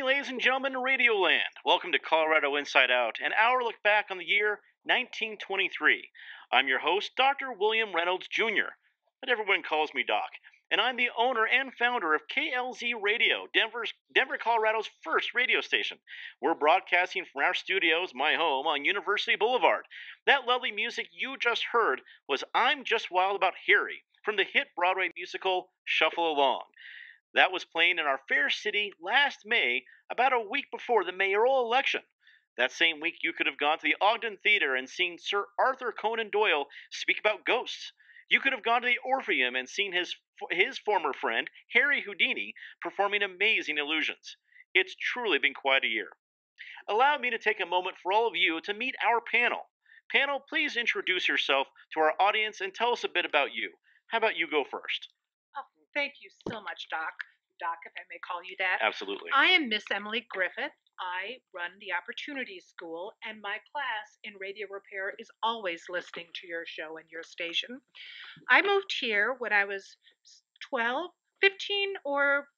evening, ladies and gentlemen, Radioland. Welcome to Colorado Inside Out, an hour look back on the year 1923. I'm your host, Dr. William Reynolds Jr., but everyone calls me Doc, and I'm the owner and founder of KLZ Radio, Denver, Colorado's first radio station. We're broadcasting from our studios, my home, on University Boulevard. That lovely music you just heard was I'm Just Wild About Harry from the hit Broadway musical Shuffle Along. That was playing in our fair city last May, about a week before the mayoral election. That same week, you could have gone to the Ogden Theater and seen Sir Arthur Conan Doyle speak about ghosts. You could have gone to the Orpheum and seen his former friend, Harry Houdini, performing amazing illusions. It's truly been quite a year. Allow me to take a moment for all of you to meet our panel. Panel, please introduce yourself to our audience and tell us a bit about you. How about you go first? Oh, thank you so much, Doc. Doc, if I may call you that. Absolutely. I am Miss Emily Griffith. I run the Opportunities School, and my class in radio repair is always listening to your show and your station. I moved here when I was 12, 15, or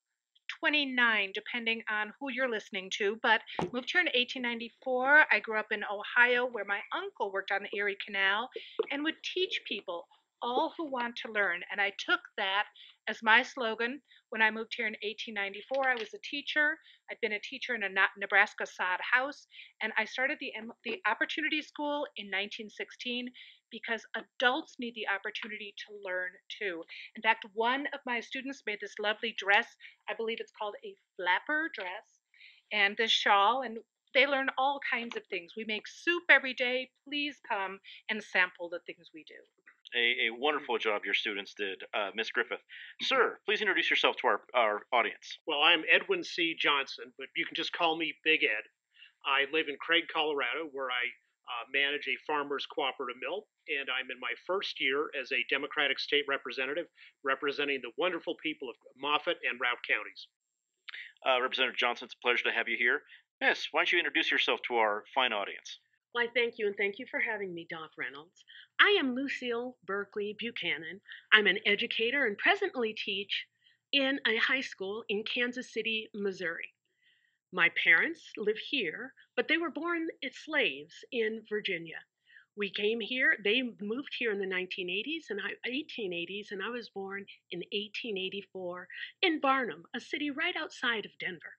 29, depending on who you're listening to, but moved here in 1894. I grew up in Ohio, where my uncle worked on the Erie Canal and would teach people, all who want to learn. And I took that as my slogan when I moved here in 1894. I was a teacher. I'd been a teacher in a Nebraska sod house, and I started the Opportunity School in 1916 because adults need the opportunity to learn too. In fact, one of my students made this lovely dress. I believe it's called a flapper dress, and this shawl, and they learn all kinds of things. We make soup every day. Please come and sample the things we do. A wonderful job your students did, Miss Griffith. Sir, please introduce yourself to our audience. Well, I'm Edwin C. Johnson, but you can just call me Big Ed. I live in Craig, Colorado, where I manage a farmers cooperative mill, and I'm in my first year as a Democratic state representative representing the wonderful people of Moffat and Routt counties. Representative Johnson, it's a pleasure to have you here. Miss, why don't you introduce yourself to our fine audience? Why, thank you, and thank you for having me, Doc Reynolds. I am Lucille Berkeley Buchanan. I'm an educator and presently teach in a high school in Kansas City, Missouri. My parents live here, but they were born as slaves in Virginia. We came here, they moved here in the 1880s, and I was born in 1884 in Barnum, a city right outside of Denver.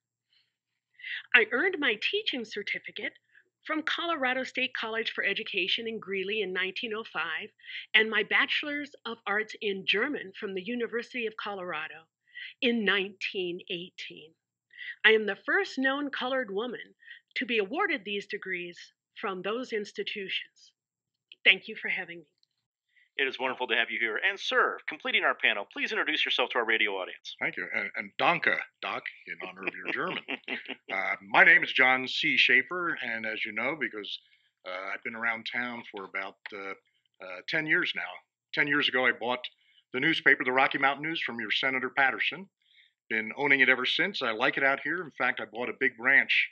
I earned my teaching certificate from Colorado State College for Education in Greeley in 1905, and my Bachelor's of Arts in German from the University of Colorado in 1918. I am the first known colored woman to be awarded these degrees from those institutions. Thank you for having me. It is wonderful to have you here. And sir, completing our panel, please introduce yourself to our radio audience. Thank you. And Danke, Doc, in honor of your German. My name is John C. Schaefer, and as you know, because I've been around town for about 10 years now. 10 years ago, I bought the newspaper, the Rocky Mountain News, from your Senator Patterson. Been owning it ever since. I like it out here. In fact, I bought a big ranch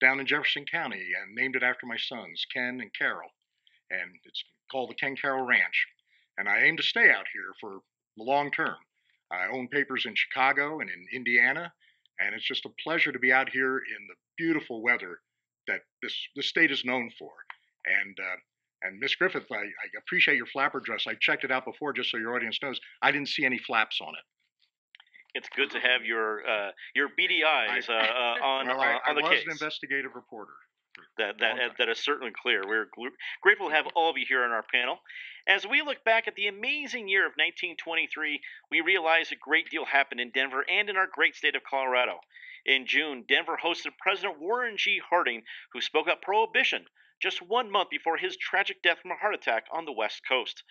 down in Jefferson County and named it after my sons, Ken and Carol. And it's called the Ken Carroll Ranch. And I aim to stay out here for the long term. I own papers in Chicago and in Indiana, and it's just a pleasure to be out here in the beautiful weather that this state is known for. And Miss Griffith, I appreciate your flapper dress. I checked it out before just so your audience knows. I didn't see any flaps on it. It's good to have your beady eyes on the case. I was an investigative reporter. That is certainly clear. We're grateful to have all of you here on our panel. As we look back at the amazing year of 1923, we realize a great deal happened in Denver and in our great state of Colorado. In June, Denver hosted President Warren G. Harding, who spoke up Prohibition just 1 month before his tragic death from a heart attack on the West Coast.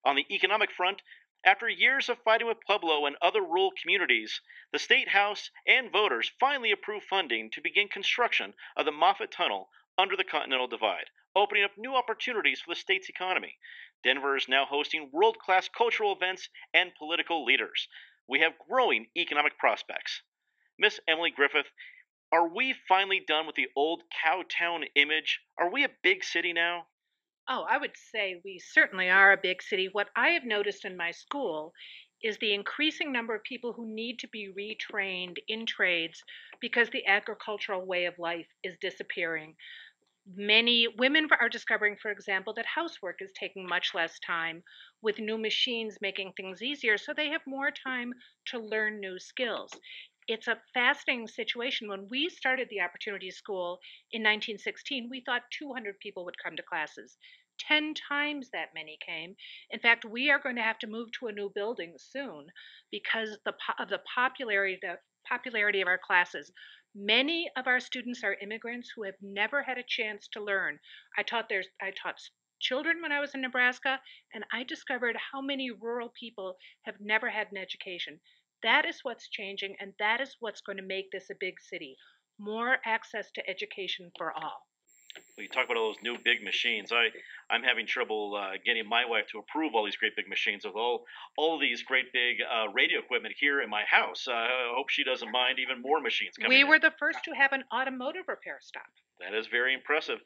On the economic front, after years of fighting with Pueblo and other rural communities, the State House and voters finally approved funding to begin construction of the Moffat Tunnel under the Continental Divide, opening up new opportunities for the state's economy. Denver is now hosting world-class cultural events and political leaders. We have growing economic prospects. Miss Emily Griffith, are we finally done with the old cowtown image? Are we a big city now? Oh, I would say we certainly are a big city. What I have noticed in my school is the increasing number of people who need to be retrained in trades because the agricultural way of life is disappearing. Many women are discovering, for example, that housework is taking much less time with new machines making things easier, so they have more time to learn new skills. It's a fascinating situation. When we started the Opportunity School in 1916, we thought 200 people would come to classes. 10 times that many came. In fact, we are going to have to move to a new building soon because of the popularity of our classes. Many of our students are immigrants who have never had a chance to learn. I taught children when I was in Nebraska, and I discovered how many rural people have never had an education. That is what's changing, and that is what's going to make this a big city. More access to education for all. We talk about all those new big machines. I'm having trouble getting my wife to approve all these great big machines with all these great big radio equipment here in my house. I hope she doesn't mind even more machines coming We in. were the first to have an automotive repair stop. That is very impressive.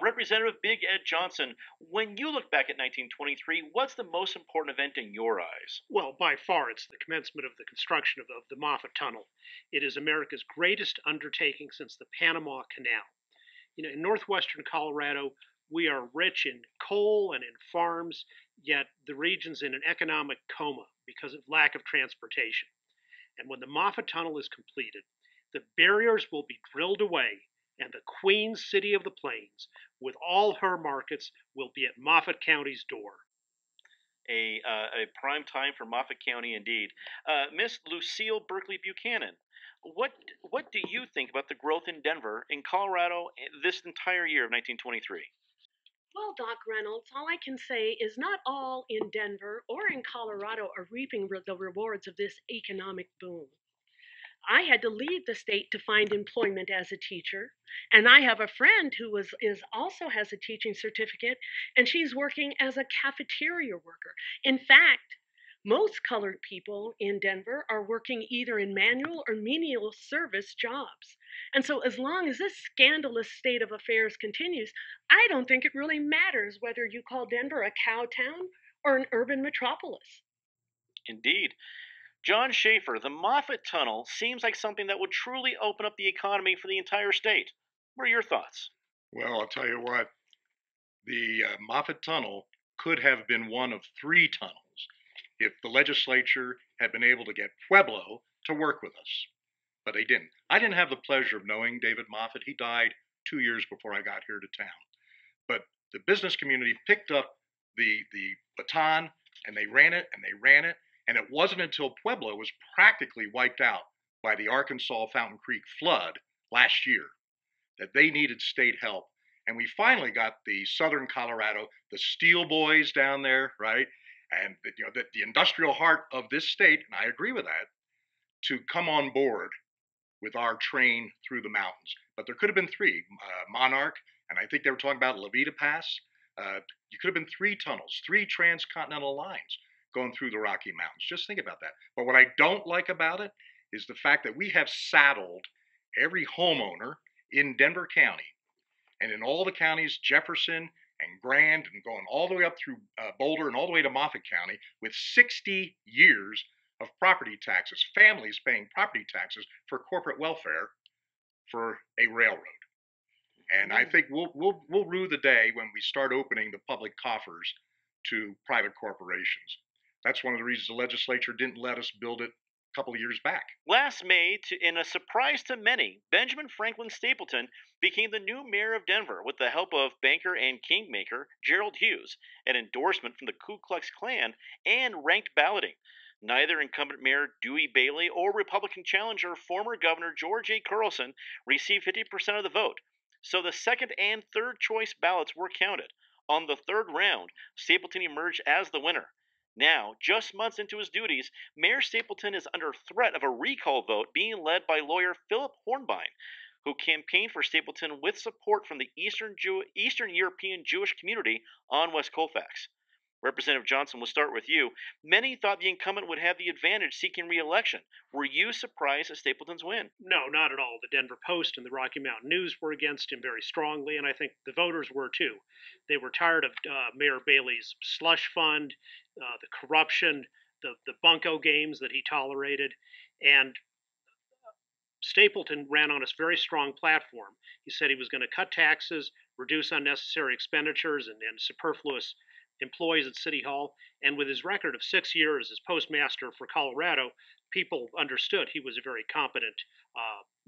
Representative Big Ed Johnson, when you look back at 1923, what's the most important event in your eyes? Well, by far, it's the commencement of the construction of the Moffat Tunnel. It is America's greatest undertaking since the Panama Canal. In northwestern Colorado, we are rich in coal and in farms, yet the region's in an economic coma because of lack of transportation. And when the Moffat Tunnel is completed, the barriers will be drilled away, and the Queen City of the Plains, with all her markets, will be at Moffat County's door. A prime time for Moffat County indeed. Miss Lucille Berkeley Buchanan, what do you think about the growth in Denver, in Colorado, this entire year of 1923? Well, Doc Reynolds, all I can say is not all in Denver or in Colorado are reaping the rewards of this economic boom. I had to leave the state to find employment as a teacher, and I have a friend who is also has a teaching certificate, and she's working as a cafeteria worker. In fact, most colored people in Denver are working either in manual or menial service jobs. And so, as long as this scandalous state of affairs continues, I don't think it really matters whether you call Denver a cow town or an urban metropolis. Indeed. John Schaefer, the Moffat Tunnel seems like something that would truly open up the economy for the entire state. What are your thoughts? Well, I'll tell you what, the Moffat Tunnel could have been one of three tunnels if the legislature had been able to get Pueblo to work with us. But they didn't. I didn't have the pleasure of knowing David Moffat. He died 2 years before I got here to town. But the business community picked up the baton and they ran it and they ran it. And it wasn't until Pueblo was practically wiped out by the Arkansas Fountain Creek flood last year that they needed state help. And we finally got the Southern Colorado, the Steel Boys down there, right? And the industrial heart of this state, and I agree with that, to come on board with our train through the mountains. But there could have been three, Monarch, and I think they were talking about Levita Pass. You could have been three tunnels, three transcontinental lines going through the Rocky Mountains. Just think about that. But what I don't like about it is the fact that we have saddled every homeowner in Denver County and in all the counties, Jefferson and Grand, and going all the way up through Boulder and all the way to Moffat County, with 60 years of property taxes, families paying property taxes for corporate welfare for a railroad. And I think we'll rue the day when we start opening the public coffers to private corporations. That's one of the reasons the legislature didn't let us build it a couple of years back. Last May, in a surprise to many, Benjamin Franklin Stapleton became the new mayor of Denver with the help of banker and kingmaker Gerald Hughes, an endorsement from the Ku Klux Klan, and ranked balloting. Neither incumbent Mayor Dewey Bailey or Republican challenger former Governor George A. Carlson received 50% of the vote, so the second and third choice ballots were counted. On the third round, Stapleton emerged as the winner. Now, just months into his duties, Mayor Stapleton is under threat of a recall vote being led by lawyer Philip Hornbein, who campaigned for Stapleton with support from the Eastern European Jewish community on West Colfax. Representative Johnson, we'll start with you. Many thought the incumbent would have the advantage seeking re-election. Were you surprised at Stapleton's win? No, not at all. The Denver Post and the Rocky Mountain News were against him very strongly, and I think the voters were too. They were tired of Mayor Bailey's slush fund, the corruption, the bunco games that he tolerated, and Stapleton ran on a very strong platform. He said he was going to cut taxes, reduce unnecessary expenditures and superfluous employees at City Hall. And with his record of 6 years as postmaster for Colorado, people understood he was a very competent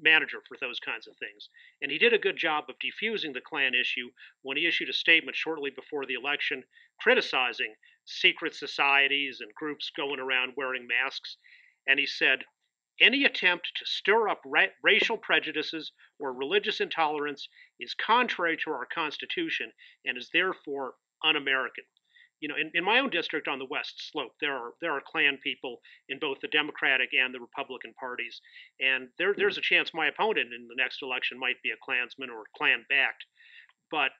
manager for those kinds of things. And he did a good job of defusing the Klan issue when he issued a statement shortly before the election criticizing secret societies and groups going around wearing masks. And he said, any attempt to stir up racial prejudices or religious intolerance is contrary to our Constitution and is therefore un-American. In my own district on the West Slope, there are Klan people in both the Democratic and the Republican parties, and there's a chance my opponent in the next election might be a Klansman or Klan-backed. But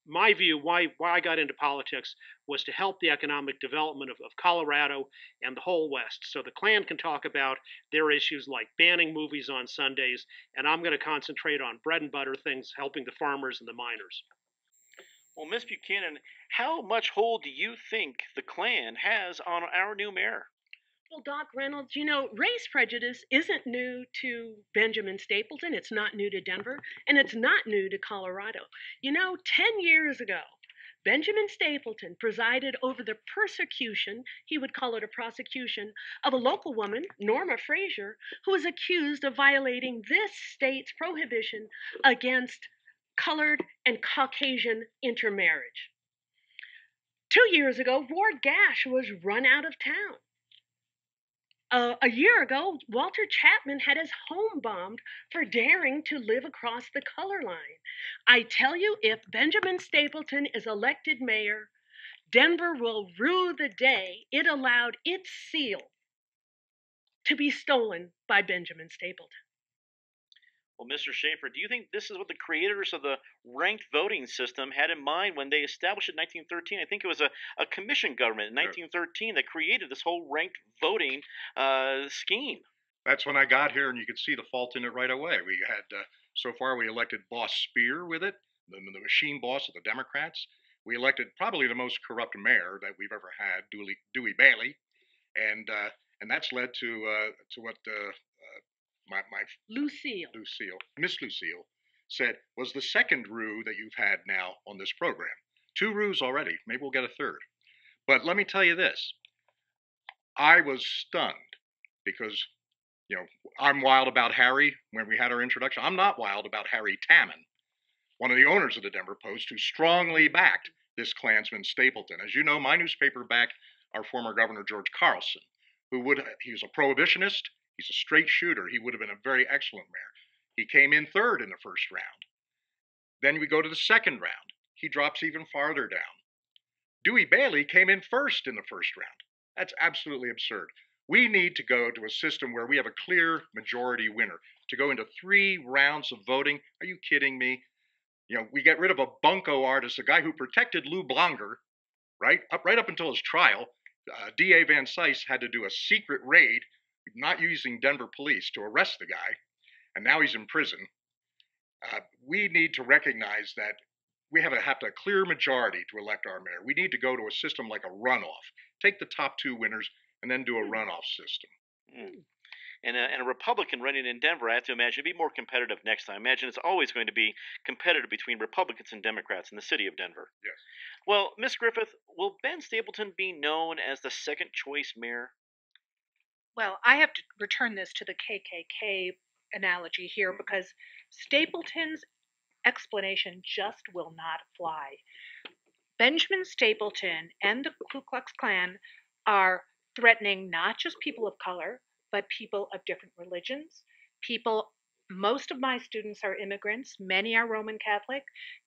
my view, why I got into politics, was to help the economic development of Colorado and the whole West. So the Klan can talk about their issues like banning movies on Sundays, and I'm going to concentrate on bread and butter things, helping the farmers and the miners. Well, Miss Buchanan, how much hold do you think the Klan has on our new mayor? Well, Doc Reynolds, race prejudice isn't new to Benjamin Stapleton. It's not new to Denver, and it's not new to Colorado. 10 years ago, Benjamin Stapleton presided over the persecution, he would call it a prosecution, of a local woman, Norma Frazier, who was accused of violating this state's prohibition against colored and Caucasian intermarriage. 2 years ago, Ward Gash was run out of town. A year ago, Walter Chapman had his home bombed for daring to live across the color line. I tell you, if Benjamin Stapleton is elected mayor, Denver will rue the day it allowed its seal to be stolen by Benjamin Stapleton. Well, Mr. Schaefer, do you think this is what the creators of the ranked voting system had in mind when they established it in 1913? I think it was a commission government in 1913 that created this whole ranked voting scheme. That's when I got here, and you could see the fault in it right away. We had, so far, we elected Boss Spear with it, the machine boss of the Democrats. We elected probably the most corrupt mayor that we've ever had, Dewey Bailey, and that's led to what my Miss Lucille said was the second ruse that you've had now on this program. 2 ruses already. Maybe we'll get a third. But let me tell you this. I was stunned because, I'm wild about Harry when we had our introduction. I'm not wild about Harry Tammon, one of the owners of the Denver Post, who strongly backed this Klansman Stapleton. As you know, my newspaper backed our former governor, George Carlson, he was a prohibitionist. He's a straight shooter. He would have been a very excellent mayor. He came in third in the first round. Then we go to the second round. He drops even farther down. Dewey Bailey came in first in the first round. That's absolutely absurd. We need to go to a system where we have a clear majority winner. To go into 3 rounds of voting, are you kidding me? We get rid of a bunco artist, a guy who protected Lou Blonger, right up until his trial. D.A. Van Cise had to do a secret raid, not using Denver police, to arrest the guy, and now he's in prison. We need to recognize that we have a clear majority to elect our mayor. We need to go to a system like a runoff. Take the top 2 winners and then do a runoff system. And a Republican running in Denver, I have to imagine, it'd be more competitive next time. I imagine it's always going to be competitive between Republicans and Democrats in the city of Denver. Yes. Well, Miss Griffith, will Ben Stapleton be known as the second choice mayor? Well, I have to return this to the KKK analogy here because Stapleton's explanation just will not fly. Benjamin Stapleton and the Ku Klux Klan are threatening not just people of color, but people of different religions. Most of my students are immigrants, many are Roman Catholic.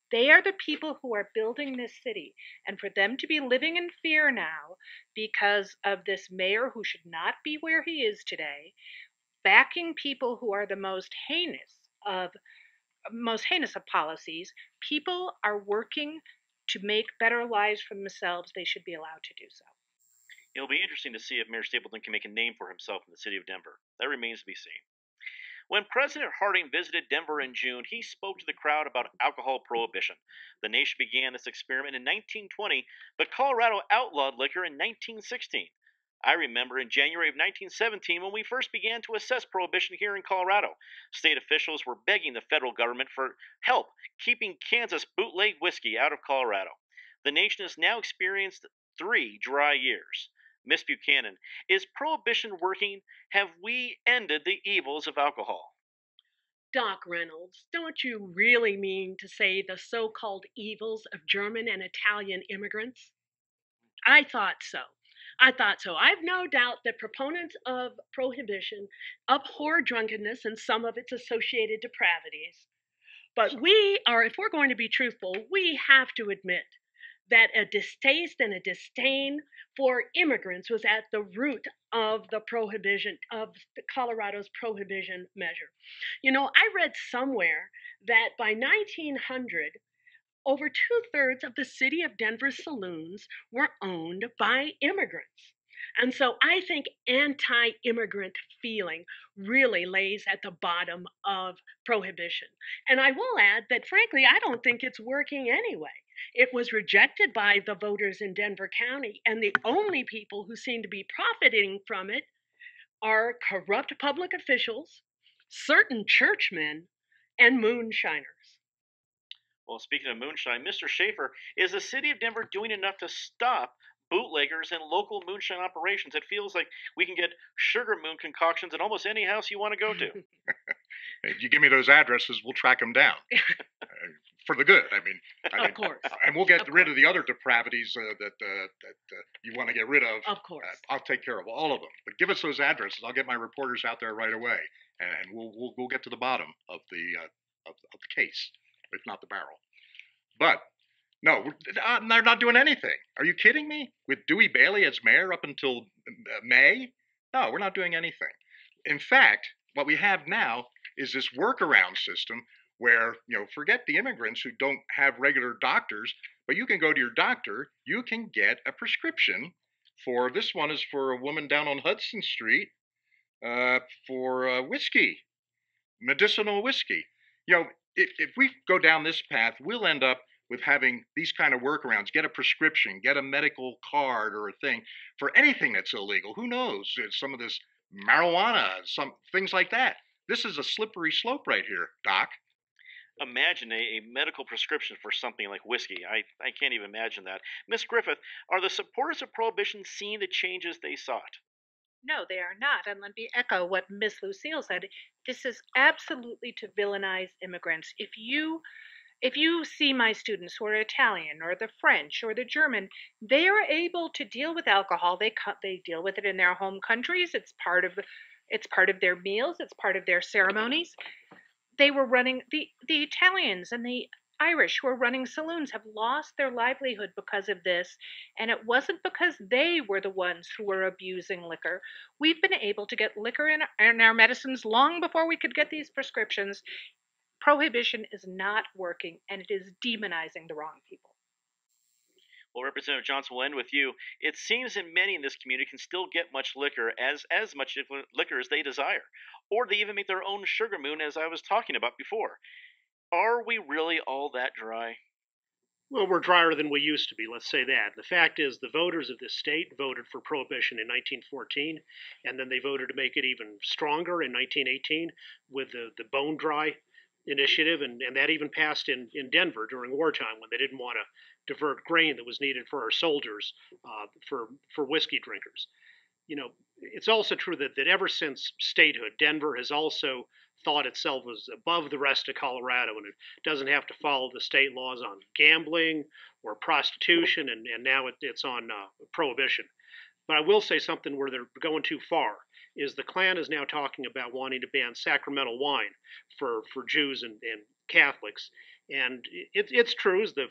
They are the people who are building this city. And for them to be living in fear now because of this mayor who should not be where he is today, backing people who are the most heinous of policies, people are working to make better lives for themselves. They should be allowed to do so. It'll be interesting to see if Mayor Stapleton can make a name for himself in the city of Denver. That remains to be seen. When President Harding visited Denver in June, he spoke to the crowd about alcohol prohibition. The nation began this experiment in 1920, but Colorado outlawed liquor in 1916. I remember in January of 1917 when we first began to assess prohibition here in Colorado. State officials were begging the federal government for help keeping Kansas bootleg whiskey out of Colorado. The nation has now experienced 3 dry years. Miss Buchanan, is prohibition working? Have we ended the evils of alcohol? Doc Reynolds, don't you really mean to say the so called evils of German and Italian immigrants? I thought so. I thought so. I've no doubt that proponents of prohibition abhor drunkenness and some of its associated depravities. But if we're going to be truthful, we have to admit that a distaste and a disdain for immigrants was at the root of the prohibition of Colorado's prohibition measure. You know, I read somewhere that by 1900, over 2/3 of the city of Denver's saloons were owned by immigrants. And so I think anti immigrant feeling really lays at the bottom of prohibition. And I will add that, frankly, I don't think it's working anyway. It was rejected by the voters in Denver County, and the only people who seem to be profiting from it are corrupt public officials, certain churchmen, and moonshiners. Well, speaking of moonshine, Mr. Schaefer, is the city of Denver doing enough to stop bootleggers and local moonshine operations? It feels like we can get sugar moon concoctions in almost any house you want to go to. If you give me those addresses, we'll track them down for the good. I mean, Of course. and we'll get Of rid course. of the other depravities that you want to get rid of. Of course. I'll take care of all of them. But give us those addresses. I'll get my reporters out there right away, and we'll get to the bottom of the case, if not the barrel. But no, they're not doing anything. Are you kidding me? With Dewey Bailey as mayor up until May? No, we're not doing anything. In fact, what we have now is this workaround system where, forget the immigrants who don't have regular doctors, but you can go to your doctor, you can get a prescription for, this one is for a woman down on Hudson Street, for whiskey, medicinal whiskey. If we go down this path, we'll end up with having these kind of workarounds. Get a prescription, get a medical card or a thing for anything that's illegal. Who knows? Some of this marijuana, some things like that. This is a slippery slope right here, Doc. Imagine a medical prescription for something like whiskey. I can't even imagine that. Miss Griffith, are the supporters of prohibition seeing the changes they sought? No, they are not. And let me echo what Miss Lucille said. This is absolutely to villainize immigrants. If you see my students who are Italian or the French or the German, they are able to deal with alcohol. They deal with it in their home countries. It's part of their meals. It's part of their ceremonies. They were running the Italians and the Irish who are running saloons have lost their livelihood because of this, and it wasn't because they were the ones who were abusing liquor. We've been able to get liquor in our medicines long before we could get these prescriptions. Prohibition is not working, and it is demonizing the wrong people. Well, Representative Johnson, will end with you. It seems that many in this community can still get much liquor, as much liquor as they desire, or they even make their own sugar moon, as I was talking about before. Are we really all that dry? Well, we're drier than we used to be, let's say that. The fact is, the voters of this state voted for prohibition in 1914, and then they voted to make it even stronger in 1918 with the bone dry initiative, and that even passed in Denver during wartime when they didn't want to divert grain that was needed for our soldiers for whiskey drinkers. It's also true that ever since statehood, Denver has also thought itself as above the rest of Colorado, and it doesn't have to follow the state laws on gambling or prostitution, and now it's on prohibition. But I will say something where they're going too far is the Klan is now talking about wanting to ban sacramental wine for Jews and Catholics. And it's true, as the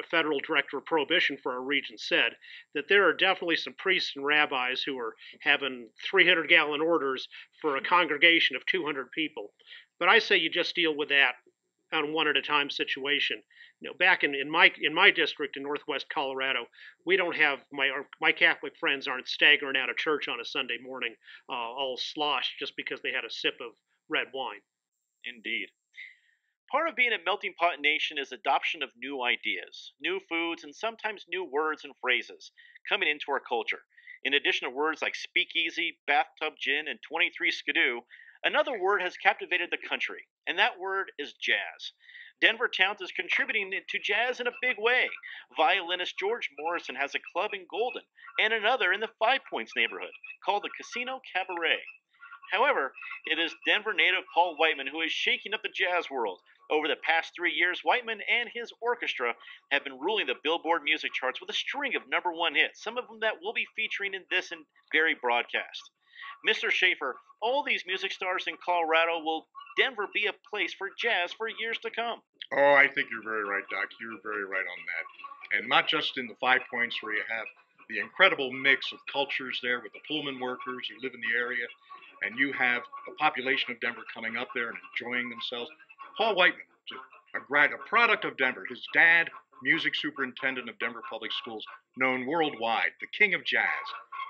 federal director of prohibition for our region said, that there are definitely some priests and rabbis who are having 300-gallon orders for a congregation of 200 people. But I say you just deal with that on a one at a time situation. Back in my district in Northwest Colorado, we don't have my Catholic friends aren't staggering out of church on a Sunday morning all sloshed just because they had a sip of red wine. Indeed. Part of being a melting pot nation is adoption of new ideas, new foods, and sometimes new words and phrases coming into our culture. In addition to words like speakeasy, bathtub gin, and 23 skidoo, another word has captivated the country, and that word is jazz. Denver Towns is contributing to jazz in a big way. Violinist George Morrison has a club in Golden and another in the Five Points neighborhood called the Casino Cabaret. However, it is Denver native Paul Whiteman who is shaking up the jazz world. Over the past 3 years, Whiteman and his orchestra have been ruling the Billboard music charts with a string of number one hits, some of them that we'll be featuring in this and very broadcast. Mr. Schaefer, all these music stars in Colorado, will Denver be a place for jazz for years to come? Oh, I think you're very right, Doc. You're very right on that. And not just in the Five Points where you have the incredible mix of cultures there with the Pullman workers who live in the area, and you have the population of Denver coming up there and enjoying themselves. Paul Whiteman, a product of Denver. His dad, music superintendent of Denver Public Schools, known worldwide, the king of jazz.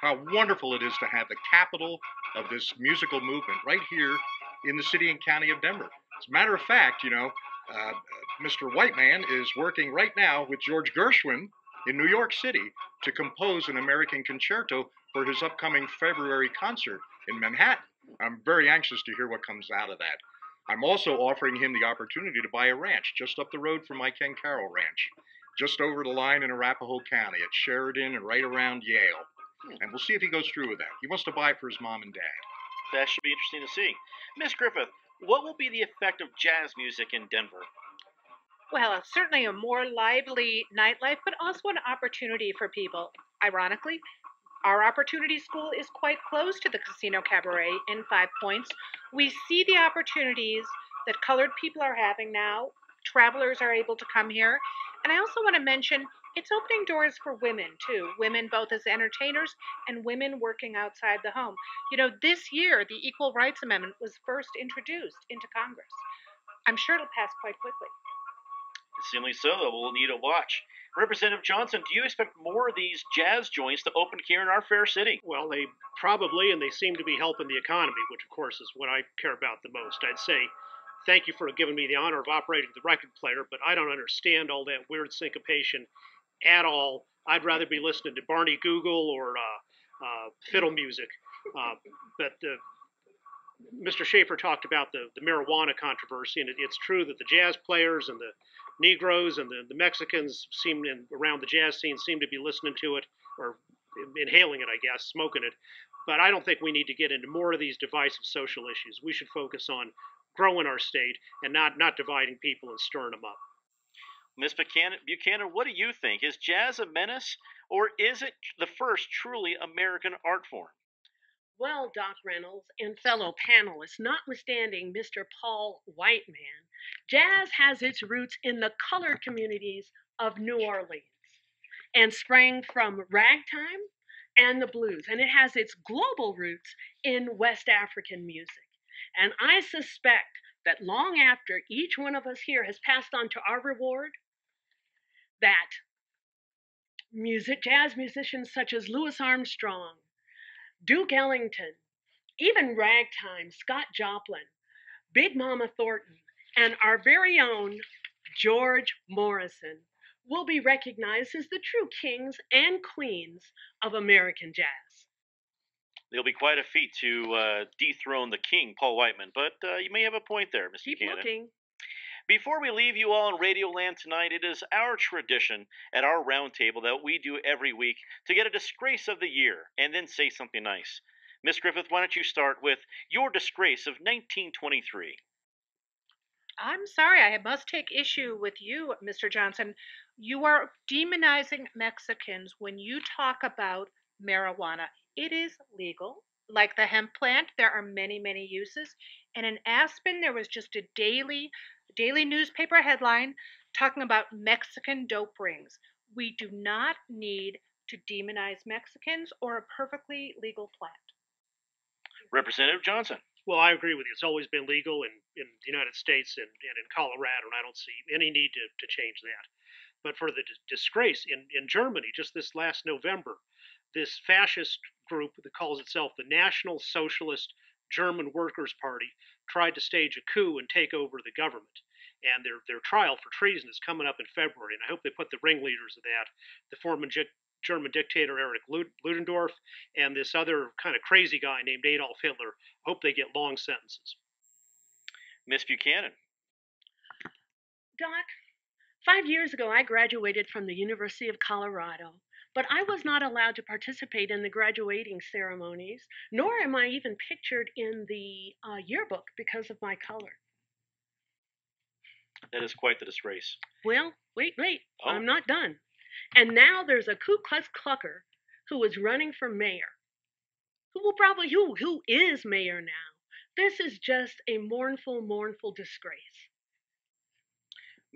How wonderful it is to have the capital of this musical movement right here in the city and county of Denver. As a matter of fact, Mr. Whiteman is working right now with George Gershwin in New York City to compose an American concerto for his upcoming February concert in Manhattan. I'm very anxious to hear what comes out of that. I'm also offering him the opportunity to buy a ranch just up the road from my Ken Carroll Ranch, just over the line in Arapahoe County at Sheridan and right around Yale. And we'll see if he goes through with that. He wants to buy it for his mom and dad. That should be interesting to see. Miss Griffith, what will be the effect of jazz music in Denver? Well, certainly a more lively nightlife, but also an opportunity for people. Ironically, our opportunity school is quite close to the Casino Cabaret in Five Points. We see the opportunities that colored people are having now. Travelers are able to come here. And I also want to mention it's opening doors for women too. Women both as entertainers and women working outside the home. This year the Equal Rights Amendment was first introduced into Congress. I'm sure it'll pass quite quickly. Seemingly so, we'll need to watch. Representative Johnson, do you expect more of these jazz joints to open here in our fair city? Well, they probably, and they seem to be helping the economy, which of course is what I care about the most. I'd say thank you for giving me the honor of operating the record player, but I don't understand all that weird syncopation at all. I'd rather be listening to Barney Google or fiddle music. But Mr. Schaefer talked about the marijuana controversy, and it's true that the jazz players and the Negroes and the Mexicans around the jazz scene seem to be listening to it or inhaling it, I guess, smoking it. But I don't think we need to get into more of these divisive social issues. We should focus on growing our state and not dividing people and stirring them up. Ms. Buchanan, what do you think? Is jazz a menace, or is it the first truly American art form? Well, Doc Reynolds and fellow panelists, notwithstanding Mr. Paul Whiteman, jazz has its roots in the colored communities of New Orleans and sprang from ragtime and the blues, and it has its global roots in West African music. And I suspect that long after each one of us here has passed on to our reward, that jazz musicians such as Louis Armstrong, Duke Ellington, even ragtime, Scott Joplin, Big Mama Thornton, and our very own George Morrison will be recognized as the true kings and queens of American jazz. It'll be quite a feat to dethrone the king, Paul Whiteman, but you may have a point there, Mr. Keep Buchanan. looking. Before we leave you all in Radioland tonight, it is our tradition at our roundtable that we do every week to get a disgrace of the year and then say something nice. Miss Griffith, why don't you start with your disgrace of 1923? I'm sorry, I must take issue with you, Mr. Johnson. You are demonizing Mexicans when you talk about marijuana. It is legal. Like the hemp plant, there are many, many uses. And in Aspen, there was just a daily newspaper headline talking about Mexican dope rings. We do not need to demonize Mexicans or a perfectly legal plant. Representative Johnson. Well, I agree with you. It's always been legal in the United States and in Colorado, and I don't see any need to change that. But for the disgrace in Germany, just this last November, this fascist group that calls itself the National Socialist German Workers' Party tried to stage a coup and take over the government. And their trial for treason is coming up in February, and I hope they put the ringleaders of that, the former German dictator Erich Ludendorff and this other kind of crazy guy named Adolf Hitler. Hope they get long sentences. Miss Buchanan. Doc, 5 years ago I graduated from the University of Colorado, but I was not allowed to participate in the graduating ceremonies, nor am I even pictured in the yearbook because of my color. That is quite the disgrace. Well, wait, Oh. I'm not done. And now there's a Ku Klux Klucker who is running for mayor, who is mayor now. This is just a mournful, mournful disgrace.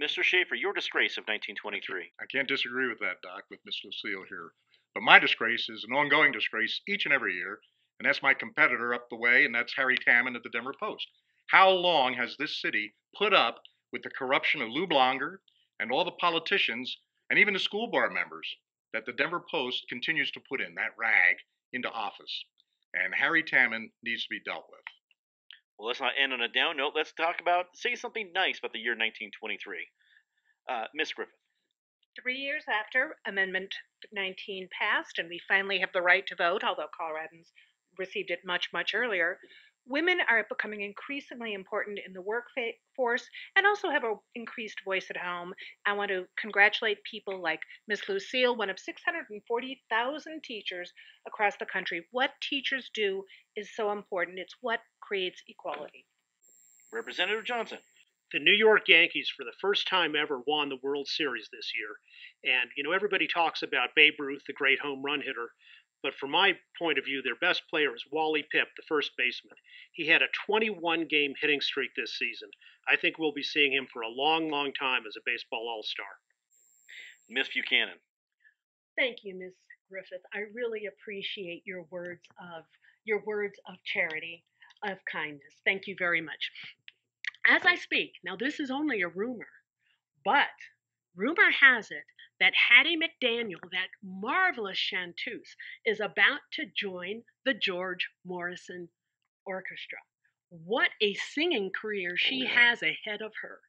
Mr. Schaefer, your disgrace of 1923. I can't disagree with that, Doc, with Miss Lucille here. But my disgrace is an ongoing disgrace each and every year, and that's my competitor up the way, and that's Harry Tammon at the Denver Post. How long has this city put up with the corruption of Lou Blonger and all the politicians and even the school board members that the Denver Post continues to put in, that rag, into office? And Harry Tammon needs to be dealt with. Well, let's not end on a down note. Let's say something nice about the year 1923. Miss Griffith. 3 years after Amendment 19 passed, and we finally have the right to vote, although Coloradans received it much, much earlier, women are becoming increasingly important in the workforce and also have an increased voice at home. I want to congratulate people like Miss Lucille, one of 640,000 teachers across the country. What teachers do is so important. It's what creates equality. Representative Johnson. The New York Yankees, for the first time ever, won the World Series this year. And, everybody talks about Babe Ruth, the great home run hitter. But from my point of view, their best player is Wally Pipp, the first baseman. He had a 21-game hitting streak this season. I think we'll be seeing him for a long, long time as a baseball all-star. Miss Buchanan. Thank you, Miss Griffith. I really appreciate your words of charity, of kindness. Thank you very much. As I speak, now this is only a rumor, but rumor has it that Hattie McDaniel, that marvelous chanteuse, is about to join the George Morrison Orchestra. What a singing career she has ahead of her.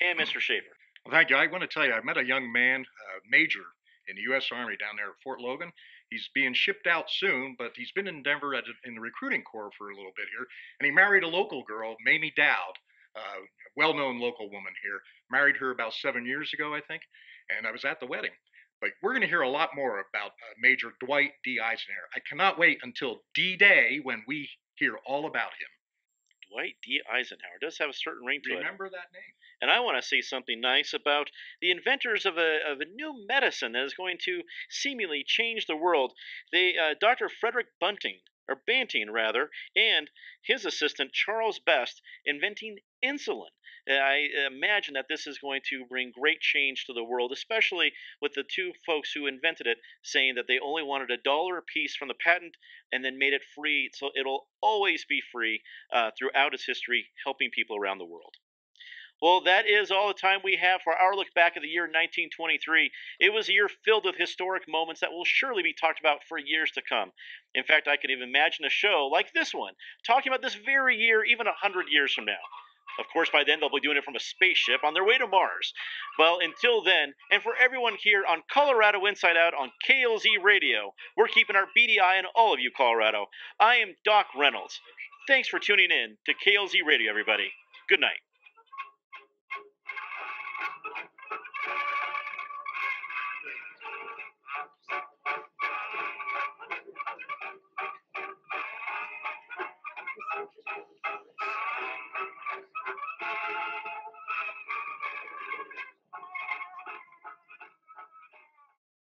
And Mr. Schaefer. Well, thank you. I want to tell you, I met a young man, major in the U.S. Army down there at Fort Logan. He's being shipped out soon, but he's been in Denver in the recruiting corps for a little bit here. And he married a local girl, Mamie Dowd, well-known local woman here. Married her about 7 years ago, I think, and I was at the wedding. But we're going to hear a lot more about Major Dwight D. Eisenhower. I cannot wait until D-Day when we hear all about him. Dwight D. Eisenhower does have a certain ring to it. Remember that name. And I want to say something nice about the inventors of a new medicine that is going to seemingly change the world. Dr. Frederick Banting, and his assistant Charles Best inventing insulin. I imagine that this is going to bring great change to the world, especially with the two folks who invented it saying that they only wanted $1 a piece from the patent and then made it free, so it'll always be free throughout its history, helping people around the world. Well, that is all the time we have for our look back at the year 1923. It was a year filled with historic moments that will surely be talked about for years to come. In fact, I could even imagine a show like this one, talking about this very year even 100 years from now. Of course, by then, they'll be doing it from a spaceship on their way to Mars. Well, until then, and for everyone here on Colorado Inside Out on KLZ Radio, we're keeping our beady eye on all of you, Colorado. I am Doc Reynolds. Thanks for tuning in to KLZ Radio, everybody. Good night.